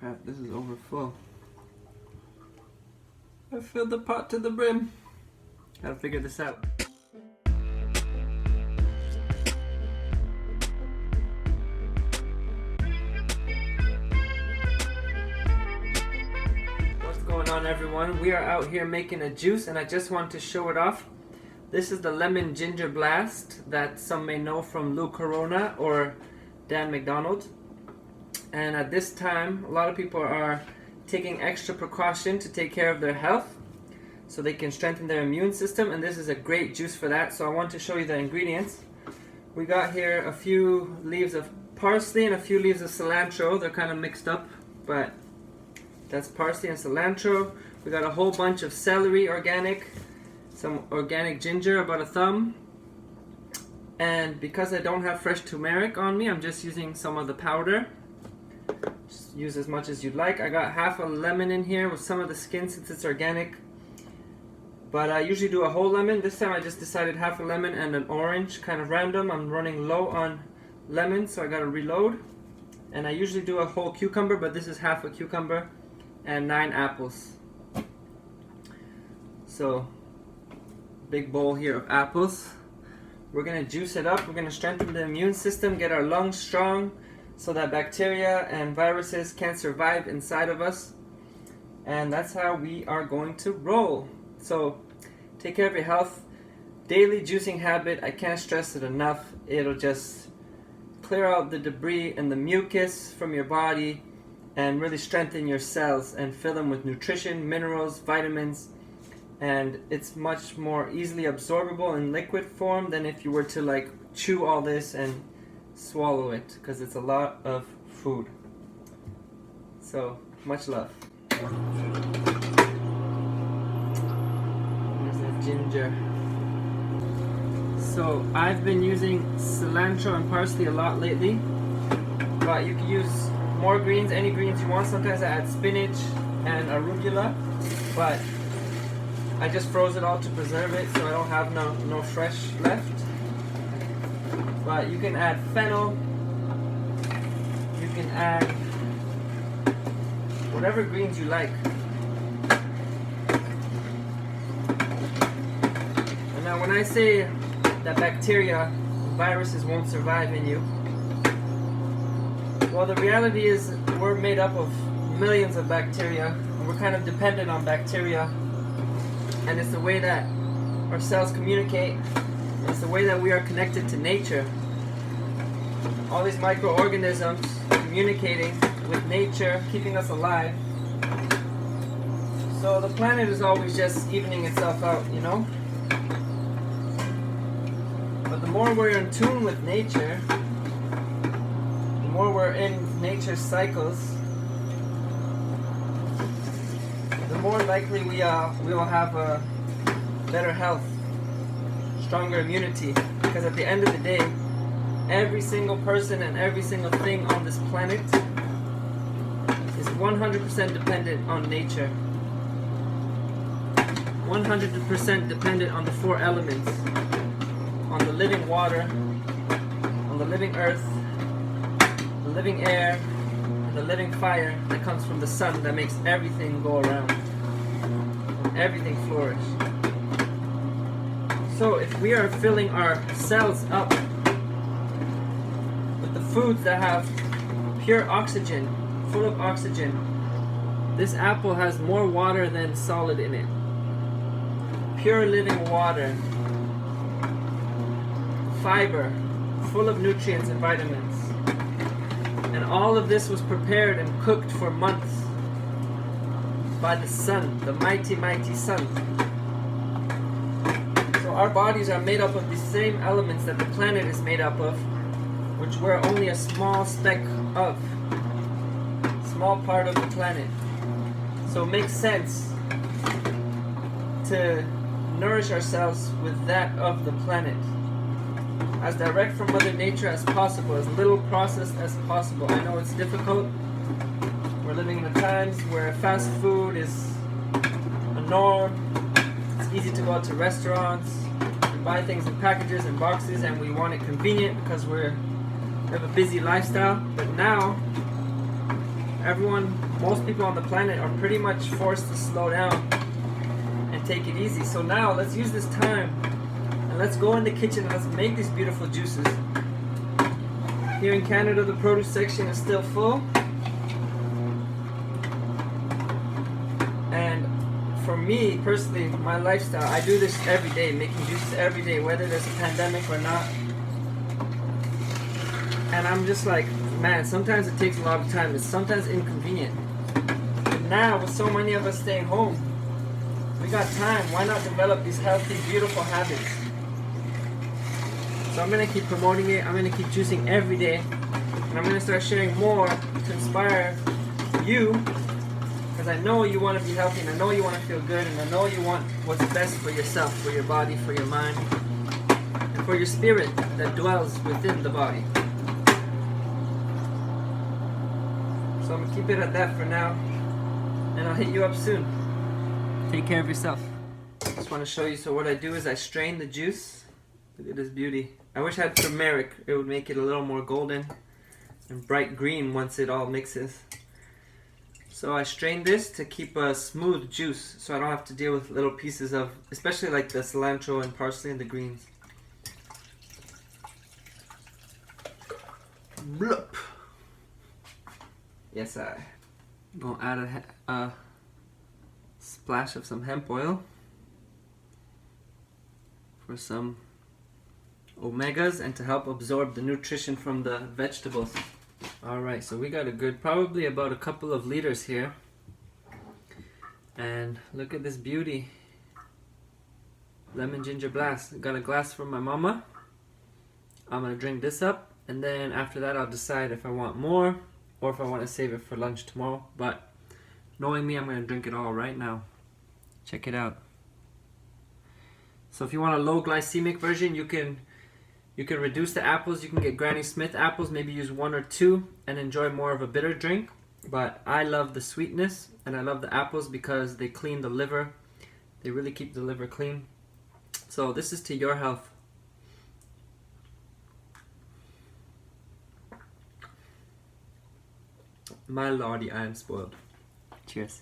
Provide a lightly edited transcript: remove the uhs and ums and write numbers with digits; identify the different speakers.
Speaker 1: Crap, this is over full. I filled the pot to the brim. Gotta figure this out. What's going on, everyone? We are out here making a juice and I just want to show it off. This is the lemon ginger blast that some may know from Lou Corona or Dan McDonald. And at this time, a lot of people are taking extra precaution to take care of their health so they can strengthen their immune system, and this is a great juice for that. So I want to show you the ingredients. We got here a few leaves of parsley and a few leaves of cilantro. They're kind of mixed up, but that's parsley and cilantro. We got a whole bunch of celery, organic, some organic ginger, about a thumb. And because I don't have fresh turmeric on me, I'm just using some of the powder. Just use as much as you'd like. I got half a lemon in here with some of the skin since it's organic. But I usually do a whole lemon. This time I just decided half a lemon and an orange, kind of random. I'm running low on lemon, so I gotta reload. And I usually do a whole cucumber, but this is half a cucumber and 9 apples. So, big bowl here of apples. We're gonna juice it up. We're gonna strengthen the immune system, get our lungs strong, so that bacteria and viruses can't survive inside of us. And that's how we are going to roll. So take care of your health. Daily juicing habit, I can't stress it enough. It'll just clear out the debris and the mucus from your body and really strengthen your cells and fill them with nutrition, minerals, vitamins. And it's much more easily absorbable in liquid form than if you were to like chew all this and swallow it, because it's a lot of food. So much love. There's the ginger. So I've been using cilantro and parsley a lot lately, but you can use more greens, any greens you want. Sometimes I add spinach and arugula, but I just froze it all to preserve it, so I don't have no fresh left. But you can add fennel, you can add whatever greens you like. And now when I say that bacteria, viruses won't survive in you, well, the reality is we're made up of millions of bacteria, and we're kind of dependent on bacteria, and it's the way that our cells communicate. It's the way that we are connected to nature. All these microorganisms communicating with nature, keeping us alive. So the planet is always just evening itself out, you know? But the more we're in tune with nature, the more we're in nature's cycles, the more likely we will have a better health, stronger immunity, because at the end of the day, every single person and every single thing on this planet is 100% dependent on nature. 100% dependent on the 4 elements, on the living water, on the living earth, the living air, and the living fire that comes from the sun that makes everything go around, and everything flourish. So if we are filling our cells up with the foods that have pure oxygen, full of oxygen, this apple has more water than solid in it. Pure living water, fiber, full of nutrients and vitamins. And all of this was prepared and cooked for months by the sun, the mighty, mighty sun. Our bodies are made up of the same elements that the planet is made up of, which we're only a small speck of, small part of the planet. So it makes sense to nourish ourselves with that of the planet, as direct from Mother Nature as possible, as little processed as possible. I know it's difficult. We're living in times where fast food is a norm. It's easy to go out to restaurants and buy things in packages and boxes, and we want it convenient because we have a busy lifestyle. But now, most people on the planet are pretty much forced to slow down and take it easy. So now let's use this time and let's go in the kitchen and let's make these beautiful juices. Here in Canada, the produce section is still full. And for me personally, my lifestyle, I do this every day, making juices every day, whether there's a pandemic or not. And I'm just like, man, sometimes it takes a lot of time. It's sometimes inconvenient. But now, with so many of us staying home, we got time. Why not develop these healthy, beautiful habits? So I'm going to keep promoting it. I'm going to keep juicing every day. And I'm going to start sharing more to inspire you. Because I know you want to be healthy, and I know you want to feel good, and I know you want what's best for yourself, for your body, for your mind, and for your spirit that dwells within the body. So I'm going to keep it at that for now, and I'll hit you up soon. Take care of yourself. Just want to show you, so what I do is I strain the juice. Look at this beauty. I wish I had turmeric. It would make it a little more golden and bright green once it all mixes. So I strain this to keep a smooth juice, so I don't have to deal with little pieces of, especially like the cilantro and parsley and the greens. Blup. Yes, I'm gonna add a splash of some hemp oil for some omegas and to help absorb the nutrition from the vegetables. Alright, so we got a good, probably about a couple of liters here. And look at this beauty. Lemon ginger blast. Got a glass from my mama. I'm gonna drink this up, and then after that I'll decide if I want more or if I want to save it for lunch tomorrow. But knowing me, I'm gonna drink it all right now. Check it out. So if you want a low glycemic version, you can reduce the apples. You can get Granny Smith apples, maybe use 1 or 2 and enjoy more of a bitter drink. But I love the sweetness and I love the apples because they clean the liver. They really keep the liver clean. So this is to your health. My lordy, I am spoiled. Cheers.